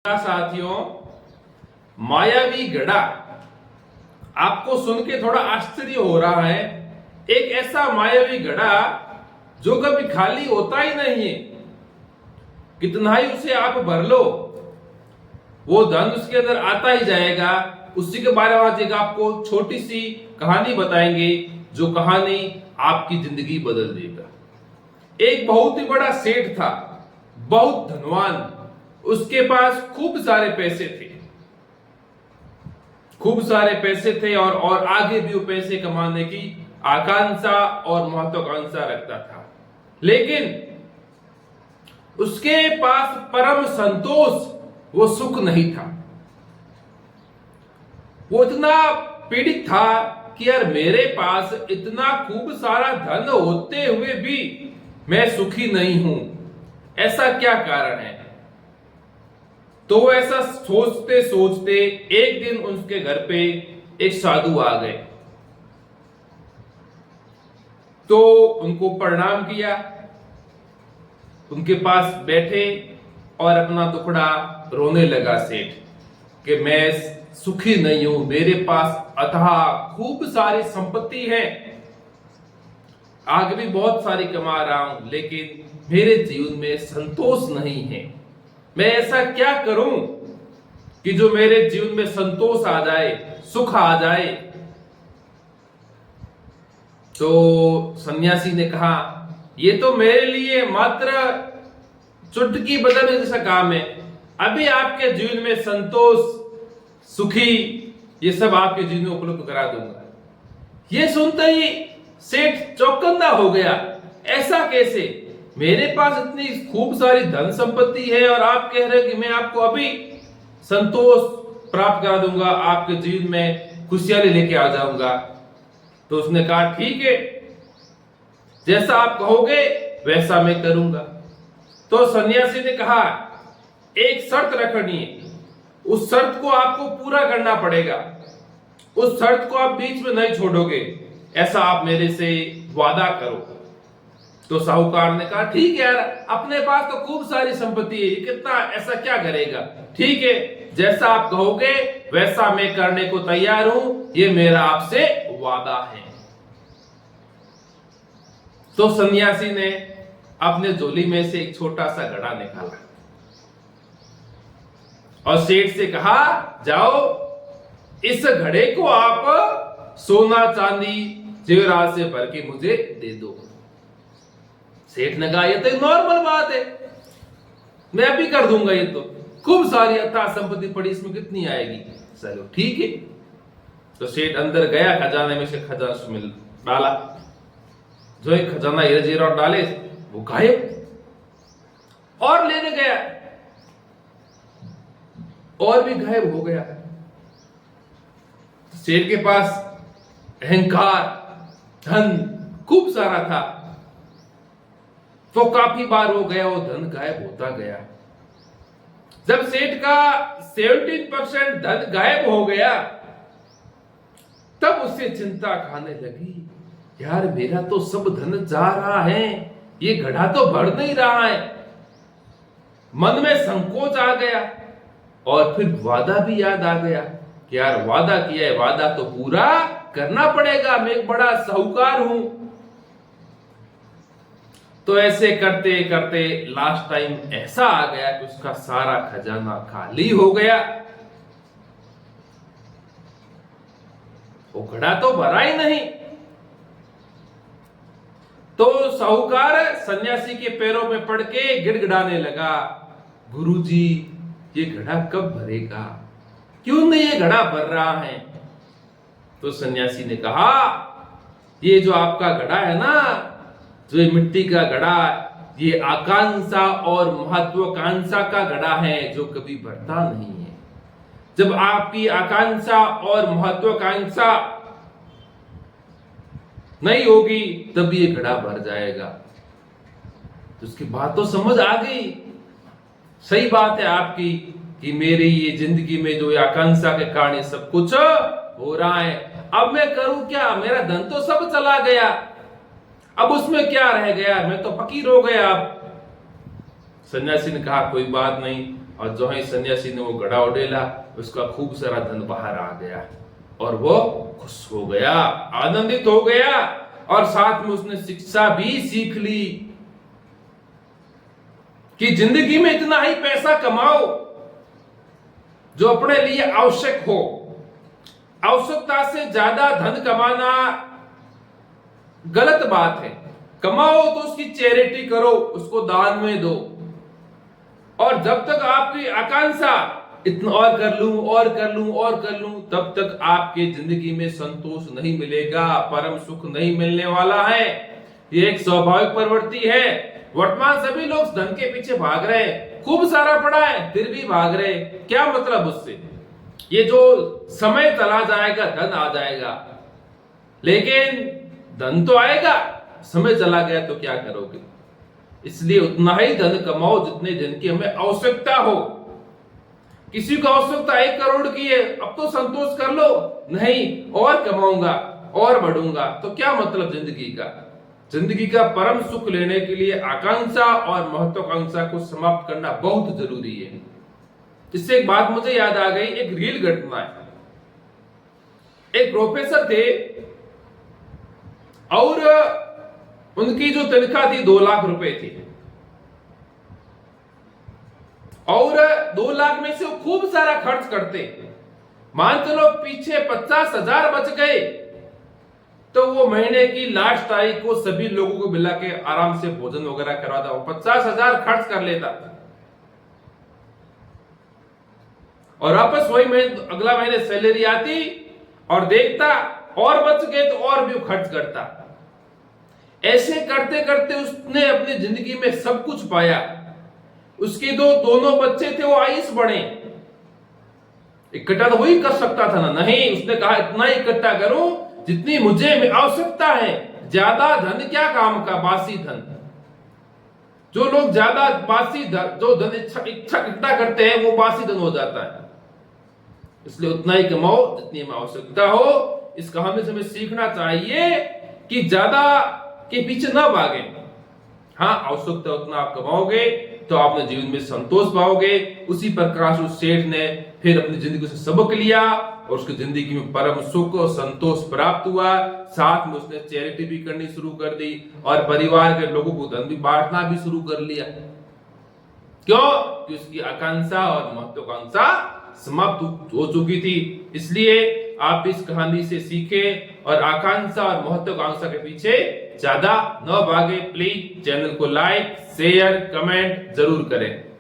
साथियों, मायावी घड़ा आपको सुन के थोड़ा आश्चर्य हो रहा है। एक ऐसा मायावी घड़ा जो कभी खाली होता ही नहीं है। कितना ही उसे आप भर लो, वो धन उसके अंदर आता ही जाएगा। उसी के बारे में आज एक आपको छोटी सी कहानी बताएंगे, जो कहानी आपकी जिंदगी बदल देगा। एक बहुत ही बड़ा सेठ था, बहुत धनवान। उसके पास खूब सारे पैसे थे, और आगे भी वो पैसे कमाने की आकांक्षा और महत्वाकांक्षा रखता था। लेकिन उसके पास परम संतोष, वो सुख नहीं था। वो इतना पीड़ित था कि यार, मेरे पास इतना खूब सारा धन होते हुए भी मैं सुखी नहीं हूं, ऐसा क्या कारण है। तो ऐसा सोचते सोचते एक दिन उसके घर पे एक साधु आ गए। तो उनको प्रणाम किया, उनके पास बैठे और अपना दुखड़ा रोने लगा सेठ कि मैं सुखी नहीं हूं, मेरे पास अथाह खूब सारी संपत्ति है, आगे भी बहुत सारी कमा रहा हूं, लेकिन मेरे जीवन में संतोष नहीं है। मैं ऐसा क्या करूं कि जो मेरे जीवन में संतोष आ जाए, सुख आ जाए। तो सन्यासी ने कहा, ये तो मेरे लिए मात्र चुटकी बजाने जैसा काम है। अभी आपके जीवन में संतोष, सुखी, ये सब आपके जीवन में उपलब्ध करा दूंगा। ये सुनते ही सेठ चौकन्ना हो गया। ऐसा कैसे? मेरे पास इतनी खूब सारी धन संपत्ति है और आप कह रहे हैं कि मैं आपको अभी संतोष प्राप्त करा दूंगा, आपके जीवन में खुशहाली लेके आ जाऊंगा। तो उसने कहा, ठीक है, जैसा आप कहोगे वैसा मैं करूंगा। तो सन्यासी ने कहा, एक शर्त रखनी है, उस शर्त को आपको पूरा करना पड़ेगा, उस शर्त को आप बीच में नहीं छोड़ोगे, ऐसा आप मेरे से वादा करो। तो साहूकार ने कहा, ठीक है यार, अपने पास तो खूब सारी संपत्ति है, कितना ऐसा क्या करेगा। ठीक है, जैसा आप कहोगे वैसा मैं करने को तैयार हूं, ये मेरा आपसे वादा है। तो सन्यासी ने अपने झोली में से एक छोटा सा घड़ा निकाला और सेठ से कहा, जाओ इस घड़े को आप सोना चांदी जेवरात से भर के मुझे दे दो। सेठ ने कहा, ये तो नॉर्मल बात है, मैं अभी कर दूंगा, ये तो खूब सारी अथाह संपत्ति पड़ी, इसमें कितनी आएगी। चलो ठीक है। तो सेठ अंदर गया, खजाने में से खजाना मिल डाला। जो एक खजाना हीरा जेवरात डाले, वो गायब। और लेने गया, और भी गायब हो गया। सेठ के पास अहंकार, धन खूब सारा था, तो काफी बार हो गया, वो धन गायब होता गया। जब सेठ का 17% धन गायब हो गया, तब उसे चिंता खाने लगी, यार मेरा तो सब धन जा रहा है, ये घड़ा तो भर नहीं रहा है। मन में संकोच आ गया और फिर वादा भी याद आ गया कि यार, वादा किया है, वादा तो पूरा करना पड़ेगा, मैं एक बड़ा साहूकार हूं। तो ऐसे करते करते लास्ट टाइम ऐसा आ गया कि उसका सारा खजाना खाली हो गया। वो घड़ा तो भरा ही नहीं। तो साहूकार सन्यासी के पैरों में पड़ के गिड़गिड़ाने लगा, गुरुजी, ये घड़ा कब भरेगा, क्यों नहीं ये घड़ा भर रहा है। तो सन्यासी ने कहा, ये जो आपका घड़ा है ना, जो ये मिट्टी का घड़ा, ये आकांक्षा और महत्वाकांक्षा का घड़ा है, जो कभी भरता नहीं है। जब आपकी आकांक्षा और महत्वाकांक्षा नहीं होगी, तब ये घड़ा भर जाएगा। तो उसकी बात तो समझ आ गई। सही बात है आपकी कि मेरी ये जिंदगी में जो आकांक्षा के कारण सब कुछ हो रहा है। अब मैं करूं क्या, मेरा धन तो सब चला गया, अब उसमें क्या रह गया, मैं तो फकीर हो गया। अब सन्यासी ने कहा, कोई बात नहीं, और जो ही सन्यासी ने वो घड़ा उड़ेला, उसका खूब सारा धन बाहर आ गया और वो खुश हो गया, आनंदित हो गया, और साथ में उसने शिक्षा भी सीख ली कि जिंदगी में इतना ही पैसा कमाओ जो अपने लिए आवश्यक हो। आवश्यकता से ज्यादा धन कमाना गलत बात है। कमाओ तो उसकी चैरिटी करो, उसको दान में दो। और जब तक आपकी आकांक्षा इतना और कर लूं और कर लूं और कर लूं, तब तक आपके जिंदगी में संतोष नहीं मिलेगा, परम सुख नहीं मिलने वाला है। ये एक स्वाभाविक प्रवृत्ति है। वर्तमान सभी लोग धन के पीछे भाग रहे हैं, खूब सारा पड़ा है फिर भी भाग रहे, क्या मतलब उससे? ये जो समय चला जाएगा धन आ जाएगा, लेकिन धन तो आएगा, समय चला गया तो क्या करोगे? इसलिए उतना ही धन कमाओ जितने दिन की हमें आवश्यकता हो। किसी को आवश्यकता 1 करोड़ की है, अब तो संतोष कर लो, नहीं और कमाऊंगा और बढ़ूंगा, तो क्या मतलब जिंदगी का? जिंदगी का परम सुख लेने के लिए आकांक्षा और महत्वाकांक्षा को समाप्त करना बहुत जरूरी है। इससे एक बात मुझे याद आ गई, एक रियल घटना है। एक प्रोफेसर थे और उनकी जो तनख्वाह थी 2 लाख रुपए थी, और 2 लाख में से वो खूब सारा खर्च करते। मान चलो पीछे 50,000 बच गए, तो वो महीने की लास्ट तारीख को सभी लोगों को मिला के आराम से भोजन वगैरह करवाता। वो 50,000 खर्च कर लेता और वापस वही महीने अगला महीने सैलरी आती और देखता और बच गए तो और भी खर्च करता। ऐसे करते करते उसने अपनी जिंदगी में सब कुछ पाया। उसके दोनों बच्चे थे, वो आईएएस बने। इकट्ठा तो वही कर सकता था ना, नहीं, उसने कहा इतना ही इकट्ठा करूं जितनी मुझे आवश्यकता है, ज्यादा धन क्या काम का, बासी धन। जो लोग ज्यादा बासी धन, जो धन इकट्ठा करते हैं वो बासी धन हो जाता है। इसलिए उतना ही कमाओ जितनी में आवश्यकता हो। इस कहानी से हमें सीखना चाहिए कि ज्यादा के पीछे ना भागे। हाँ, आवश्यकता उतना आप कमाओगे तो आप अपने जीवन में संतोष पाओगे। उसी प्रकार उस सेठ ने फिर अपनी जिंदगी से सबक लिया और उसकी जिंदगी में परम सुख और संतोष प्राप्त हुआ। साथ में उसने चैरिटी भी करनी शुरू कर दी और परिवार के लोगों को धन भी बांटना भी शुरू कर लिया। क्यों? कि उसकी आकांक्षा और महत्वाकांक्षा समाप्त हो चुकी थी। इसलिए आप इस कहानी से सीखें और आकांक्षा और महत्वाकांक्षा के पीछे ज्यादा न भागे। प्लीज चैनल को लाइक, शेयर, कमेंट जरूर करें।